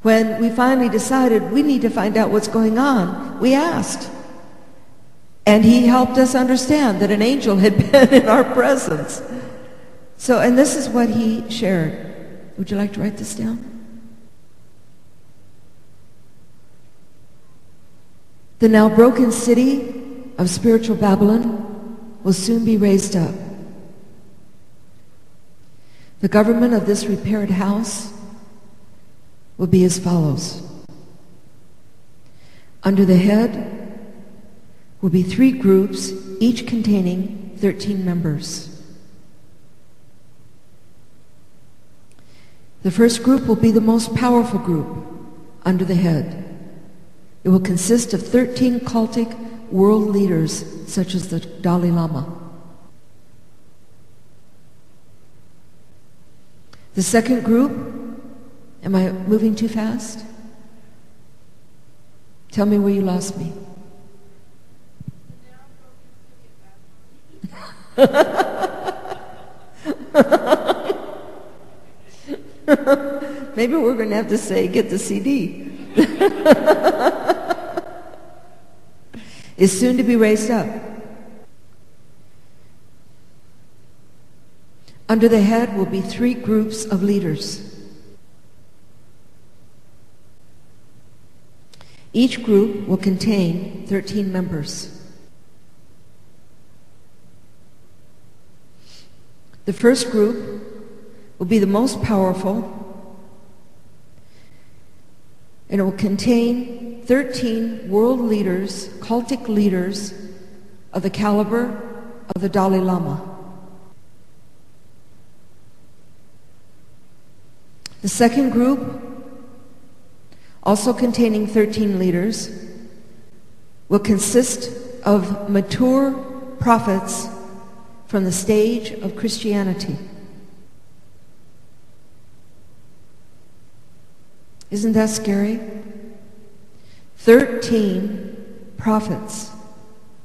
When we finally decided we need to find out what's going on, we asked. And he helped us understand that an angel had been in our presence. So, and this is what he shared. Would you like to write this down? The now broken city of spiritual Babylon will soon be raised up. The government of this repaired house will be as follows. Under the head will be 3 groups, each containing 13 members. The first group will be the most powerful group under the head. It will consist of 13 cultic world leaders such as the Dalai Lama. The second group, am I moving too fast? Tell me where you lost me. Maybe we're going to have to say, get the CD. Is soon to be raised up. Under the head will be 3 groups of leaders. Each group will contain 13 members. The first group will be the most powerful, and it will contain 13 world leaders, cultic leaders of the caliber of the Dalai Lama. The second group, also containing 13 leaders, will consist of mature prophets from the stage of Christianity. Isn't that scary? 13 prophets,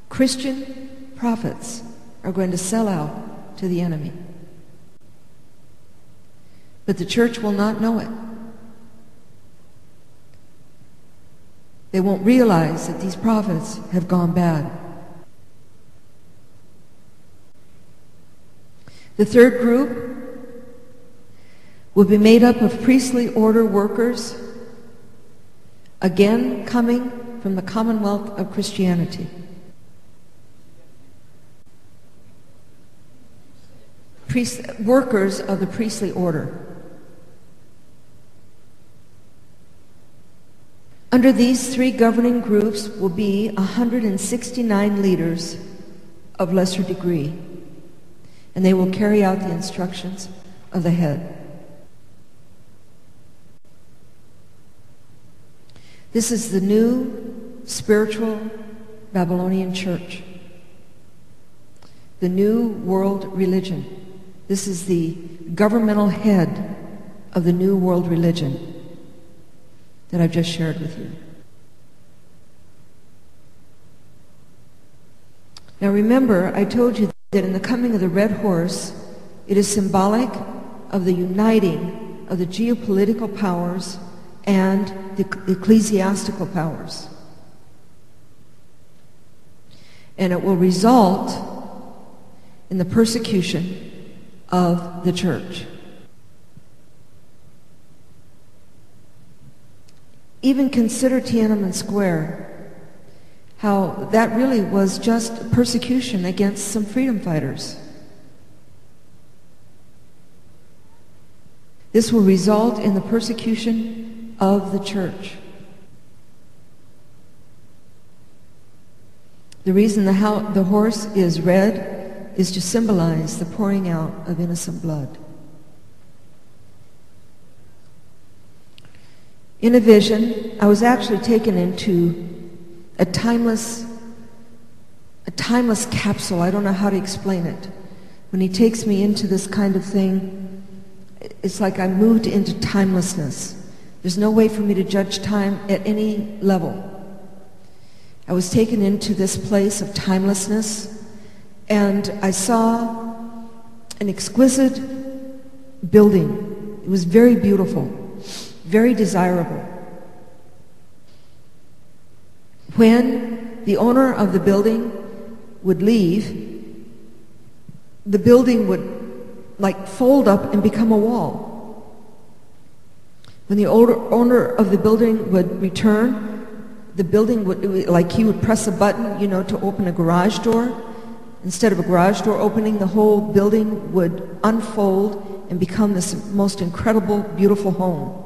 Christian prophets, are going to sell out to the enemy. But the church will not know it. They won't realize that these prophets have gone bad. The third group will be made up of priestly order workers, again coming from the Commonwealth of Christianity. Workers of the priestly order. Under these 3 governing groups will be 169 leaders of lesser degree, and they will carry out the instructions of the head. This is the new spiritual Babylonian church, the new world religion. This is the governmental head of the new world religion that I've just shared with you. Now remember, I told you that in the coming of the red horse, it is symbolic of the uniting of the geopolitical powers and the ecclesiastical powers. And it will result in the persecution of the church. Even consider Tiananmen Square, how that really was just persecution against some freedom fighters. This will result in the persecution of the church. The reason the horse is red is to symbolize the pouring out of innocent blood. In a vision, I was actually taken into a timeless capsule. I don't know how to explain it. When he takes me into this kind of thing, it's like I moved into timelessness. There's no way for me to judge time at any level. I was taken into this place of timelessness, and I saw an exquisite building. It was very beautiful, very desirable. When the owner of the building would leave, the building would like fold up and become a wall. When the owner of the building would return, the building would, like he would press a button, to open a garage door. Instead of a garage door opening, the whole building would unfold and become this most incredible, beautiful home.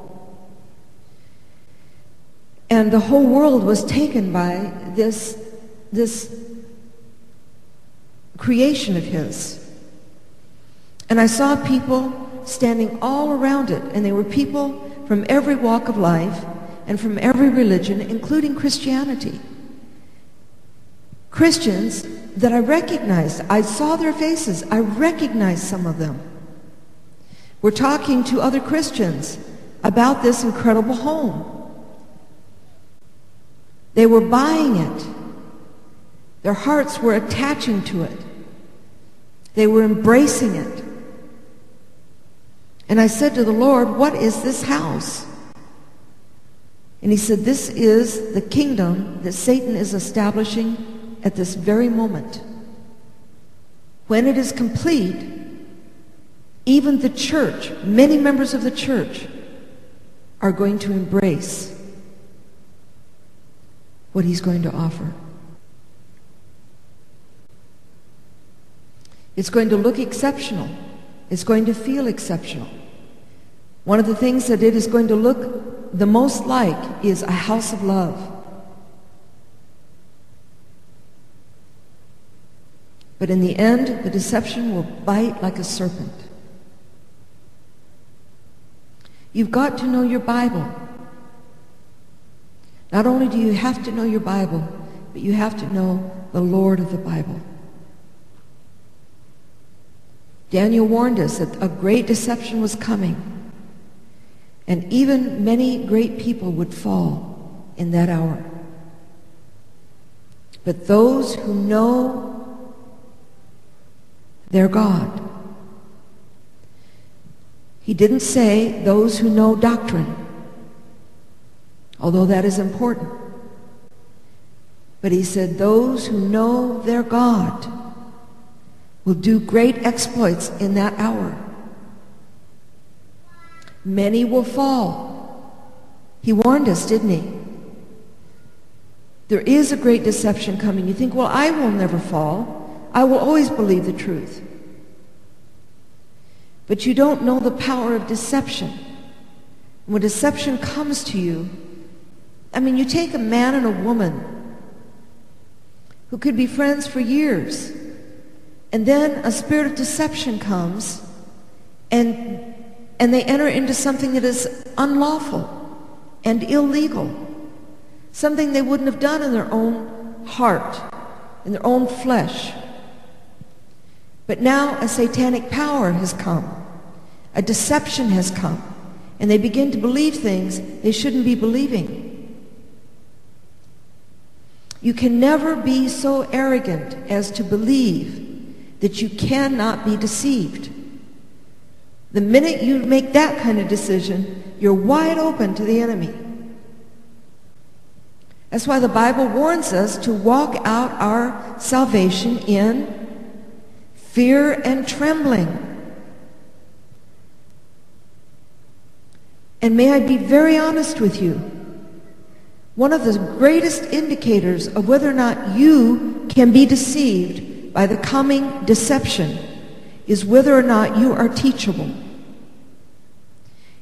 And the whole world was taken by this creation of his. And I saw people standing all around it, and they were people from every walk of life and from every religion, including Christianity. Christians that I recognized. I saw their faces. I recognized some of them. We're talking to other Christians about this incredible home. They were buying it. Their hearts were attaching to it. They were embracing it. And I said to the Lord, what is this house? And he said, this is the kingdom that Satan is establishing at this very moment. When it is complete, even the church, many members of the church, are going to embrace what he's going to offer. It's going to look exceptional. It's going to feel exceptional. One of the things that it is going to look the most like is a house of love. But in the end, the deception will bite like a serpent. You've got to know your Bible. Not only do you have to know your Bible, but you have to know the Lord of the Bible. Daniel warned us that a great deception was coming, and even many great people would fall in that hour. But those who know their God, he didn't say those who know doctrine, although that is important. But he said those who know their God will do great exploits in that hour. Many will fall. He warned us, didn't he? There is a great deception coming. You think, well, I will never fall. I will always believe the truth. But you don't know the power of deception. When deception comes to you, you take a man and a woman who could be friends for years, and then a spirit of deception comes, and they enter into something that is unlawful and illegal, something they wouldn't have done in their own heart, in their own flesh. But now a satanic power has come, a deception has come, and they begin to believe things they shouldn't be believing. You can never be so arrogant as to believe that you cannot be deceived. The minute you make that kind of decision, you're wide open to the enemy. That's why the Bible warns us to walk out our salvation in fear and trembling. And may I be very honest with you, one of the greatest indicators of whether or not you can be deceived by the coming deception is whether or not you are teachable.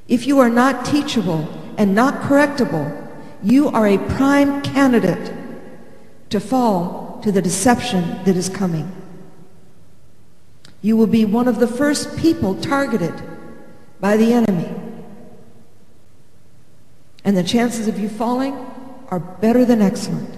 If you are not teachable and not correctable, you are a prime candidate to fall to the deception that is coming. You will be one of the first people targeted by the enemy. And the chances of you falling are better than excellent.